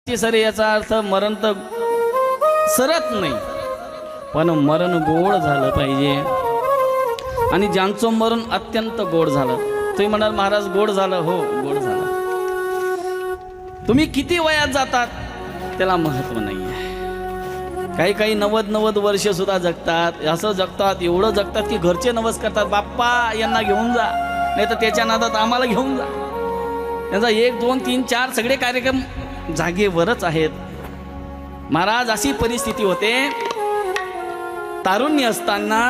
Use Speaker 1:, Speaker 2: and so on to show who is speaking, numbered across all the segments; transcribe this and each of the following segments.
Speaker 1: Sir याचा अर्थ मरण तर सरत नाही, पण मरण गोड झालं पाहिजे. आणि ज्यांचं मरण अत्यंत गोड झालं, तुम्ही म्हणाल महाराज गोड झालं, हो गोड झालं. तुम्ही किती वयात जातात त्याला महत्व नाही आहे. काही काही 90 वर्ष सुद्धा जगतात. असं जगतात, एवढं जगतात की घरचे नवस करतात, बाप्पा यांना घेऊन जा, नाही तर त्याच्या नादात आम्हाला घेऊन जा. त्यांचा 1 2 3 4 सगळे कार्यक्रम जागेवरच आहेत. महाराज अशी परिस्थिती होते, तारुण्य असताना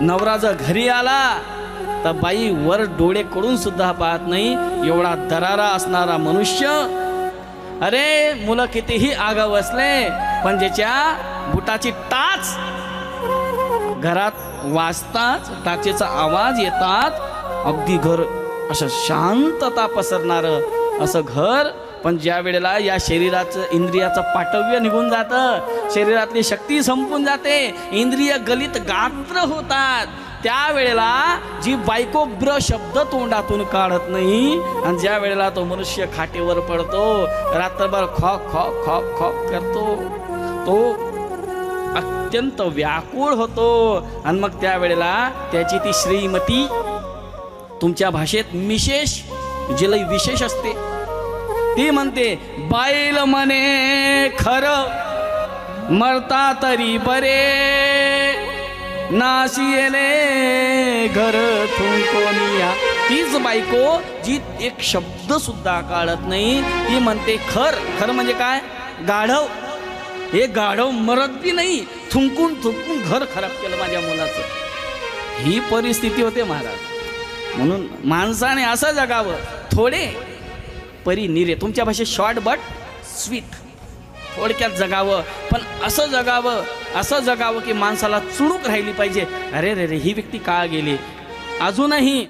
Speaker 1: नवरा जर घरी आला तर बाई वर डोळे कडून सुद्धा पाहत नाही, एवढा दरारा असणारा मनुष्य. अरे मुलं कितीही आगाऊ असले पण ज्याच्या बुटाची टाच घरात वाजताच, टाचेचा आवाज येतात, अगदी घर असं शांतता पसरणारं असं घर. पण ज्या वेळेला या शरीराचं इंद्रियाचं पाटव्य निघून जातं, शरीरातली शक्ती संपून जाते, इंद्रिय गलित गात्र होतात, त्यावेळेला जी बायको ब्र शब्द तोंडातून काढत नाही, आणि ज्या वेळेला तो मनुष्य खाटेवर पडतो, रात्रभर खॉक खॉक खॉक खॉक करतो, तो अत्यंत व्याकुळ होतो. आणि मग त्यावेळेला त्याची ती श्रीमती, तुमच्या भाषेत मिशेष, जे लई विशेष असते, ती म्हणते, बाईल म्हणे खरं मरता तरी बरे, नाशियले घर थुंकोनिया. तीच बायको जी एक शब्द सुद्धा काढत नाही, ती म्हणते खर. खर म्हणजे काय? गाढव. हे गाढव मरत बी नाही, थुंकून थुंकून घर खराब केलं माझ्या मुलाचं. ही परिस्थिती होते महाराज. म्हणून माणसाने असं जगावं, थोडे परी निरे, तुमच्या भाषेत शॉर्ट बट स्वीट, थोडक्यात जगावं, पण असं जगावं की माणसाला चुणूक राहिली पाहिजे. अरे रे रे, ही व्यक्ती का गेली, अजूनही